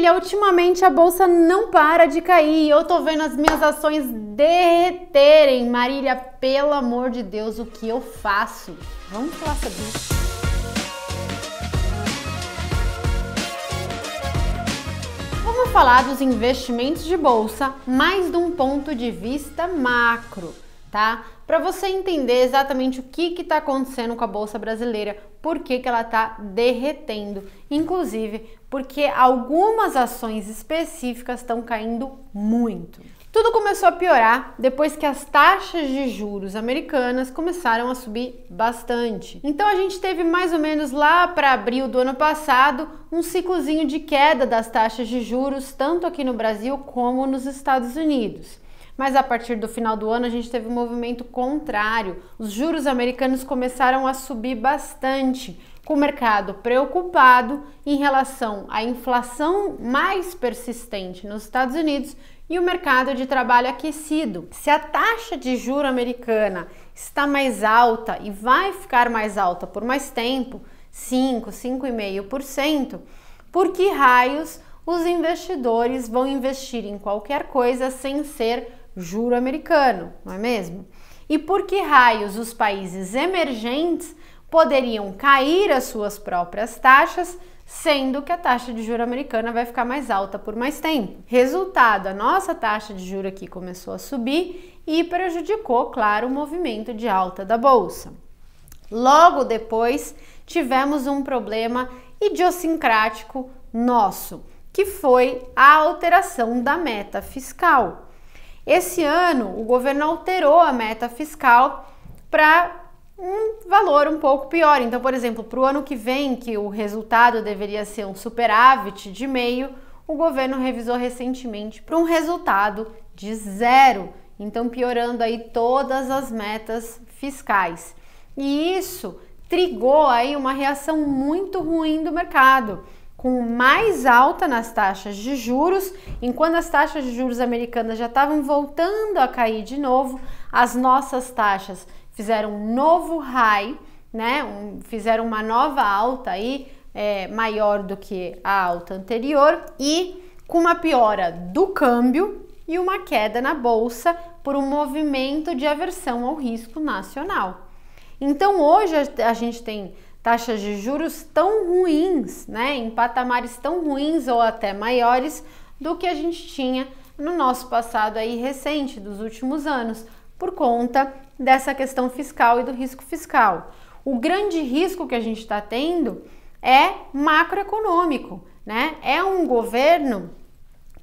Marília, ultimamente a bolsa não para de cair. Eu tô vendo as minhas ações derreterem. Marília, pelo amor de Deus, o que eu faço? Vamos falar sobre isso. Vamos falar dos investimentos de bolsa, mas de um ponto de vista macro, tá? Para você entender exatamente o que está acontecendo com a bolsa brasileira, por que ela está derretendo, inclusive porque algumas ações específicas estão caindo muito. Tudo começou a piorar depois que as taxas de juros americanas começaram a subir bastante. Então a gente teve mais ou menos lá para abril do ano passado um ciclozinho de queda das taxas de juros, tanto aqui no Brasil como nos Estados Unidos. Mas a partir do final do ano a gente teve um movimento contrário. Os juros americanos começaram a subir bastante, com o mercado preocupado em relação à inflação mais persistente nos Estados Unidos e o mercado de trabalho aquecido. Se a taxa de juro americana está mais alta e vai ficar mais alta por mais tempo, 5,5%, por que raios os investidores vão investir em qualquer coisa sem ser juro americano, não é mesmo? E por que raios os países emergentes poderiam cair as suas próprias taxas, sendo que a taxa de juro americana vai ficar mais alta por mais tempo? Resultado, a nossa taxa de juro aqui começou a subir e prejudicou, claro, o movimento de alta da bolsa. Logo depois, tivemos um problema idiosincrático nosso, que foi a alteração da meta fiscal. Esse ano, o governo alterou a meta fiscal para um valor um pouco pior. Então, por exemplo, para o ano que vem, que o resultado deveria ser um superávit de meio, o governo revisou recentemente para um resultado de 0. Então, piorando aí todas as metas fiscais. E isso trigou aí uma reação muito ruim do mercado, com mais alta nas taxas de juros. Enquanto as taxas de juros americanas já estavam voltando a cair de novo, as nossas taxas fizeram um novo high, né? Fizeram uma nova alta aí, maior do que a alta anterior, e com uma piora do câmbio e uma queda na bolsa por um movimento de aversão ao risco nacional. Então hoje a gente tem taxas de juros tão ruins, né, em patamares tão ruins ou até maiores do que a gente tinha no nosso passado aí recente, dos últimos anos, por conta dessa questão fiscal e do risco fiscal. O grande risco que a gente está tendo é macroeconômico, né? É um governo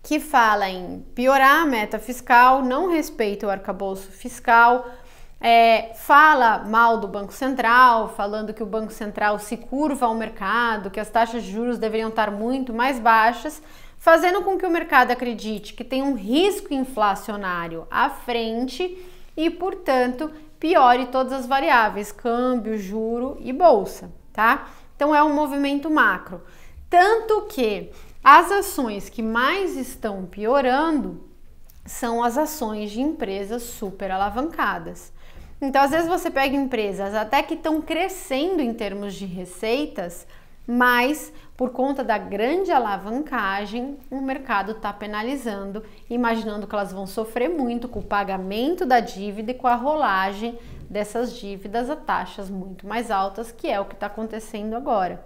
que fala em piorar a meta fiscal, não respeita o arcabouço fiscal, fala mal do Banco Central, falando que o Banco Central se curva ao mercado, que as taxas de juros deveriam estar muito mais baixas, fazendo com que o mercado acredite que tem um risco inflacionário à frente e, portanto, piore todas as variáveis, câmbio, juro e bolsa, tá? Então é um movimento macro. Tanto que as ações que mais estão piorando são as ações de empresas super alavancadas. Então, às vezes você pega empresas até que estão crescendo em termos de receitas, mas por conta da grande alavancagem, o mercado está penalizando, imaginando que elas vão sofrer muito com o pagamento da dívida e com a rolagem dessas dívidas a taxas muito mais altas, que é o que está acontecendo agora.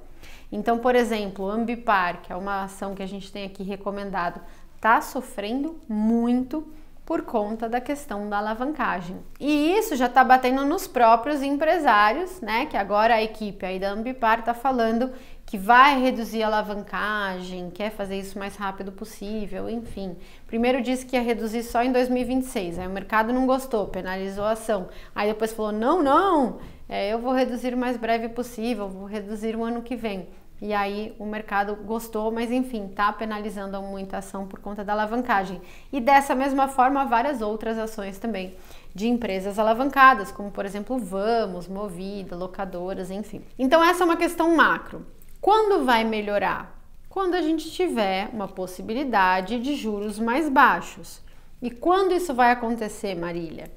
Então, por exemplo, o Ambipar, que é uma ação que a gente tem aqui recomendado, está sofrendo muito por conta da questão da alavancagem. E isso já está batendo nos próprios empresários, né? Que agora a equipe aí da Ambipar está falando que vai reduzir a alavancagem, quer fazer isso o mais rápido possível, enfim. Primeiro disse que ia reduzir só em 2026, aí o mercado não gostou, penalizou a ação. Aí depois falou, não, eu vou reduzir o mais breve possível, vou reduzir o ano que vem. E aí o mercado gostou, mas enfim, tá penalizando muita ação por conta da alavancagem. E dessa mesma forma, várias outras ações também de empresas alavancadas, como por exemplo Vamos, Movida, locadoras, enfim. Então essa é uma questão macro. Quando vai melhorar? Quando a gente tiver uma possibilidade de juros mais baixos. E quando isso vai acontecer, Marília?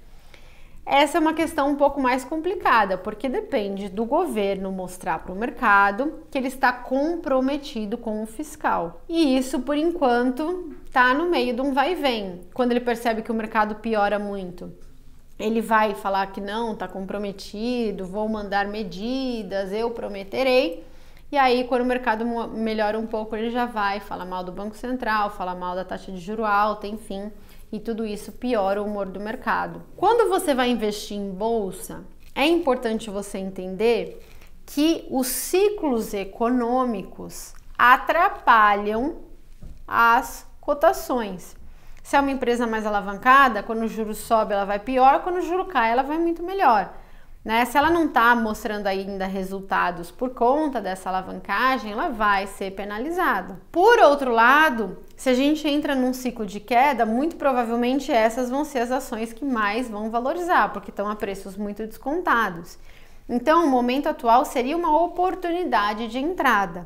Essa é uma questão um pouco mais complicada, porque depende do governo mostrar para o mercado que ele está comprometido com o fiscal. E isso, por enquanto, está no meio de um vai e vem. Quando ele percebe que o mercado piora muito, ele vai falar que não, está comprometido, vou mandar medidas, eu prometerei. E aí, quando o mercado melhora um pouco, ele já vai falar mal do Banco Central, falar mal da taxa de juros alta, enfim. E tudo isso piora o humor do mercado. Quando você vai investir em bolsa, é importante você entender que os ciclos econômicos atrapalham as cotações. Se é uma empresa mais alavancada, quando o juro sobe ela vai pior, quando o juro cai ela vai muito melhor. Né? Se ela não está mostrando ainda resultados por conta dessa alavancagem, ela vai ser penalizada. Por outro lado, se a gente entra num ciclo de queda, muito provavelmente essas vão ser as ações que mais vão valorizar, porque estão a preços muito descontados. Então, o momento atual seria uma oportunidade de entrada.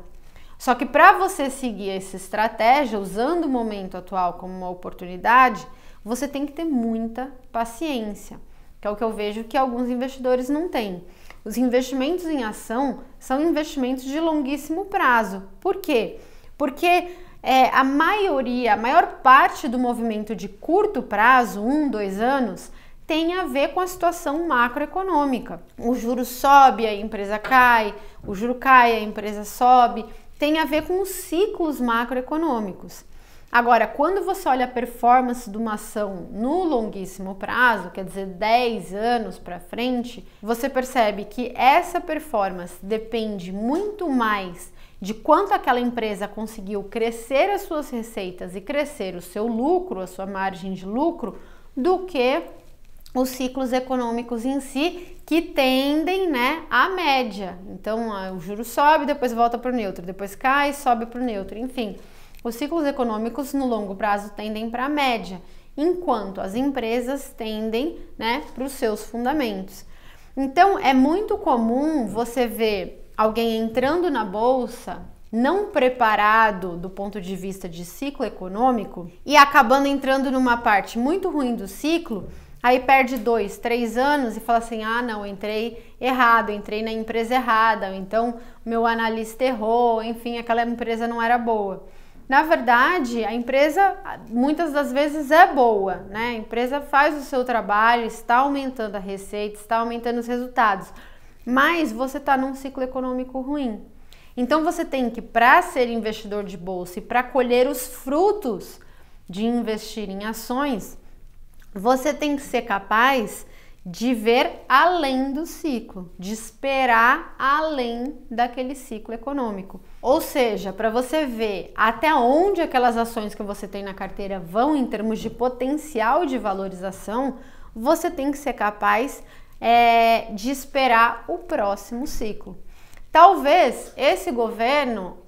Só que para você seguir essa estratégia, usando o momento atual como uma oportunidade, você tem que ter muita paciência. Que é o que eu vejo que alguns investidores não têm. Os investimentos em ação são investimentos de longuíssimo prazo. Por quê? Porque a maior parte do movimento de curto prazo, 1, 2 anos, tem a ver com a situação macroeconômica. O juro sobe, a empresa cai, o juro cai, a empresa sobe. Tem a ver com os ciclos macroeconômicos. Agora, quando você olha a performance de uma ação no longuíssimo prazo, quer dizer 10 anos para frente, você percebe que essa performance depende muito mais de quanto aquela empresa conseguiu crescer as suas receitas e crescer o seu lucro, a sua margem de lucro, do que os ciclos econômicos em si, que tendem, né, à média. Então, o juro sobe, depois volta para o neutro, depois cai, sobe para o neutro, enfim. Os ciclos econômicos no longo prazo tendem para a média, enquanto as empresas tendem, né, para os seus fundamentos. Então, é muito comum você ver alguém entrando na bolsa não preparado do ponto de vista de ciclo econômico e acabando entrando numa parte muito ruim do ciclo, aí perde 2, 3 anos e fala assim, ah não, entrei errado, entrei na empresa errada, ou então meu analista errou, enfim, aquela empresa não era boa. Na verdade, a empresa muitas das vezes é boa, né? A empresa faz o seu trabalho, está aumentando a receita, está aumentando os resultados, mas você está num ciclo econômico ruim. Então você tem que, para ser investidor de bolsa e para colher os frutos de investir em ações, você tem que ser capaz de ver além do ciclo, de esperar além daquele ciclo econômico. Ou seja, para você ver até onde aquelas ações que você tem na carteira vão em termos de potencial de valorização, você tem que ser capaz de esperar o próximo ciclo. Talvez esse governo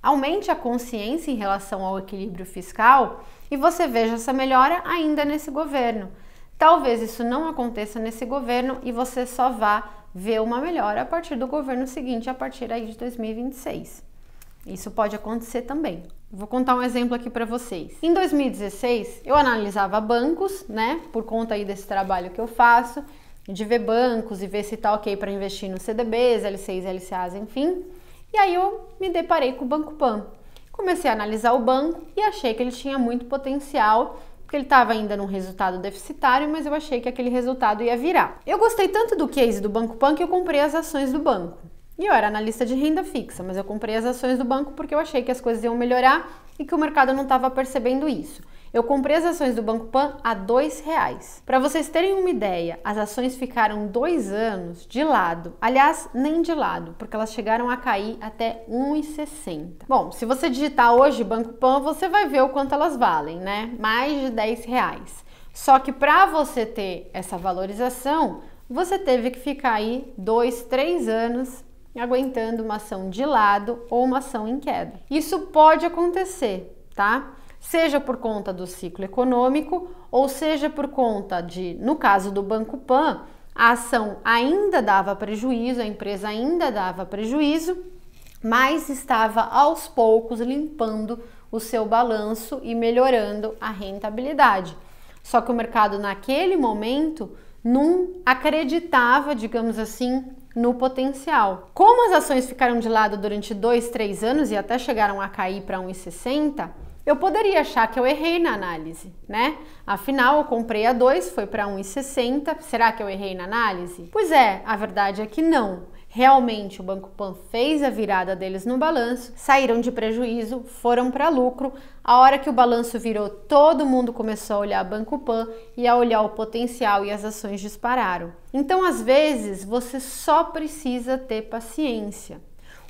aumente a consciência em relação ao equilíbrio fiscal e você veja essa melhora ainda nesse governo. Talvez isso não aconteça nesse governo e você só vá ver uma melhora a partir do governo seguinte, a partir aí de 2026. Isso pode acontecer também. Vou contar um exemplo aqui para vocês. Em 2016, eu analisava bancos, né, por conta aí desse trabalho que eu faço, de ver bancos e ver se tá ok para investir no CDBs, LCIs, LCAs, enfim. E aí eu me deparei com o Banco Pan. Comecei a analisar o banco e achei que ele tinha muito potencial, porque ele estava ainda num resultado deficitário, mas eu achei que aquele resultado ia virar. Eu gostei tanto do case do Banco Pan que eu comprei as ações do banco. E eu era analista de renda fixa, mas eu comprei as ações do banco porque eu achei que as coisas iam melhorar e que o mercado não estava percebendo isso. Eu comprei as ações do Banco Pan a R$2. Para vocês terem uma ideia, as ações ficaram 2 anos de lado. Aliás, nem de lado, porque elas chegaram a cair até R$1,60. Bom, se você digitar hoje Banco Pan, você vai ver o quanto elas valem, né? Mais de R$10. Só que para você ter essa valorização, você teve que ficar aí 2, 3 anos aguentando uma ação de lado ou uma ação em queda. Isso pode acontecer, tá? Seja por conta do ciclo econômico ou seja por conta de, no caso do Banco Pan, a ação ainda dava prejuízo, a empresa ainda dava prejuízo, mas estava aos poucos limpando o seu balanço e melhorando a rentabilidade. Só que o mercado naquele momento não acreditava, digamos assim, no potencial. Como as ações ficaram de lado durante 2, 3 anos e até chegaram a cair para 1,60, eu poderia achar que eu errei na análise, né? Afinal, eu comprei a 2, foi para 1,60, será que eu errei na análise? Pois é, a verdade é que não. Realmente o Banco Pan fez a virada deles no balanço, saíram de prejuízo, foram para lucro. A hora que o balanço virou, todo mundo começou a olhar Banco Pan e a olhar o potencial e as ações dispararam. Então, às vezes, você só precisa ter paciência.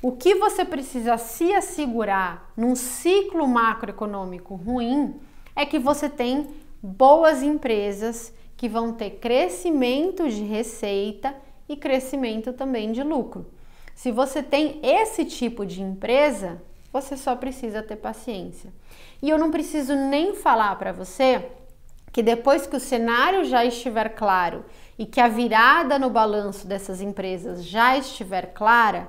O que você precisa se assegurar num ciclo macroeconômico ruim é que você tem boas empresas que vão ter crescimento de receita e crescimento também de lucro. Se você tem esse tipo de empresa, você só precisa ter paciência. E eu não preciso nem falar para você que depois que o cenário já estiver claro e que a virada no balanço dessas empresas já estiver clara,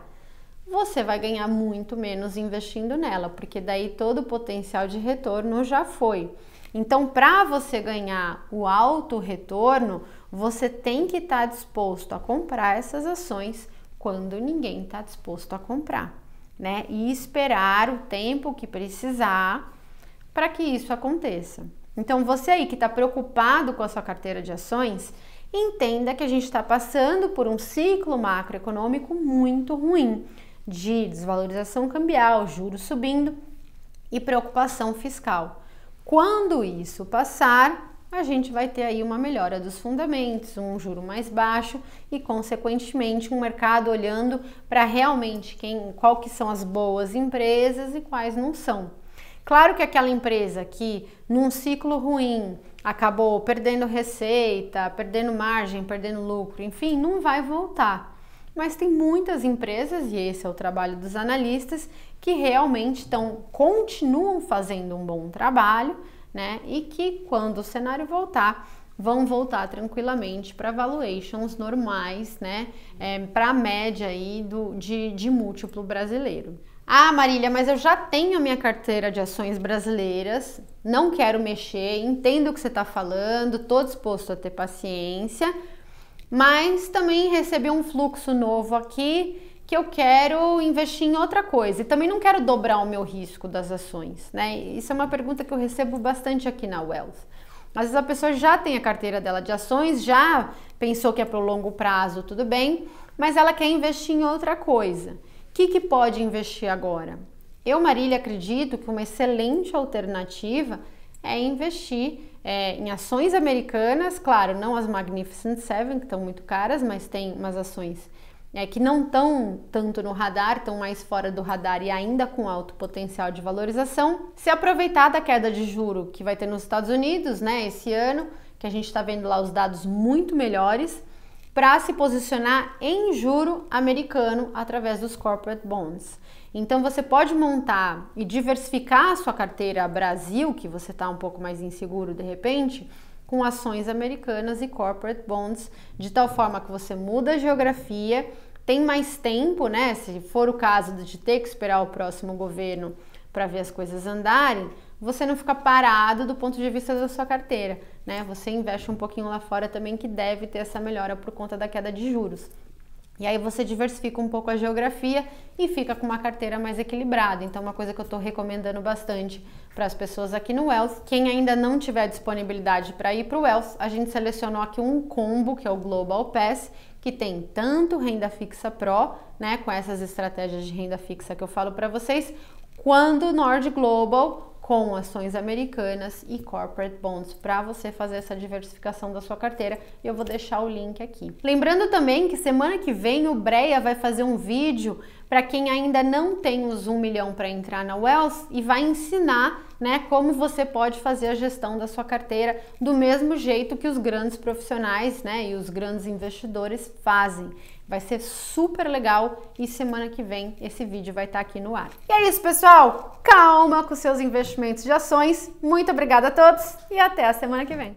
você vai ganhar muito menos investindo nela, porque daí todo o potencial de retorno já foi. Então, para você ganhar o alto retorno, você tem que estar disposto a comprar essas ações quando ninguém está disposto a comprar, né? E esperar o tempo que precisar para que isso aconteça. Então, você aí que está preocupado com a sua carteira de ações, entenda que a gente está passando por um ciclo macroeconômico muito ruim, de desvalorização cambial, juros subindo e preocupação fiscal. Quando isso passar, a gente vai ter aí uma melhora dos fundamentos, um juro mais baixo e, consequentemente, um mercado olhando para realmente qual que são as boas empresas e quais não são. Claro que aquela empresa que, num ciclo ruim, acabou perdendo receita, perdendo margem, perdendo lucro, enfim, não vai voltar. Mas tem muitas empresas, e esse é o trabalho dos analistas, que realmente continuam fazendo um bom trabalho, né? E que quando o cenário voltar, vão voltar tranquilamente para valuations normais, né? Para a média aí de múltiplo brasileiro. Ah, Marília, mas eu já tenho a minha carteira de ações brasileiras, não quero mexer, entendo o que você está falando, estou disposto a ter paciência, mas também recebi um fluxo novo aqui que eu quero investir em outra coisa e também não quero dobrar o meu risco das ações, né? Isso é uma pergunta que eu recebo bastante aqui na Wealth. Às vezes a pessoa já tem a carteira dela de ações, já pensou que é para o longo prazo, tudo bem, mas ela quer investir em outra coisa. O que pode investir agora? Eu, Marília, acredito que uma excelente alternativa é investir em ações americanas, claro, não as Magnificent Seven, que estão muito caras, mas tem umas ações que não estão tanto no radar, estão mais fora do radar e ainda com alto potencial de valorização. Se aproveitar da queda de juro que vai ter nos Estados Unidos, né, esse ano, que a gente está vendo lá os dados muito melhores, para se posicionar em juro americano através dos corporate bonds. Então você pode montar e diversificar a sua carteira Brasil, que você está um pouco mais inseguro de repente, com ações americanas e corporate bonds, de tal forma que você muda a geografia, tem mais tempo, né? Se for o caso de ter que esperar o próximo governo para ver as coisas andarem, você não fica parado do ponto de vista da sua carteira, né? Você investe um pouquinho lá fora também, que deve ter essa melhora por conta da queda de juros. E aí você diversifica um pouco a geografia e fica com uma carteira mais equilibrada. Então, uma coisa que eu estou recomendando bastante para as pessoas aqui no Wealth. Quem ainda não tiver disponibilidade para ir para o Wealth, a gente selecionou aqui um combo, que é o Global Pass, que tem tanto renda fixa Pro, né, com essas estratégias de renda fixa que eu falo para vocês, quanto o Nord Global, com ações americanas e corporate bonds, para você fazer essa diversificação da sua carteira. Eu vou deixar o link aqui. Lembrando também que semana que vem o Breia vai fazer um vídeo para quem ainda não tem os 1 milhão para entrar na Wealth e vai ensinar, né, como você pode fazer a gestão da sua carteira do mesmo jeito que os grandes profissionais, né, e os grandes investidores fazem. Vai ser super legal e semana que vem esse vídeo vai estar aqui no ar. E é isso, pessoal! Calma com seus investimentos de ações. Muito obrigada a todos e até a semana que vem.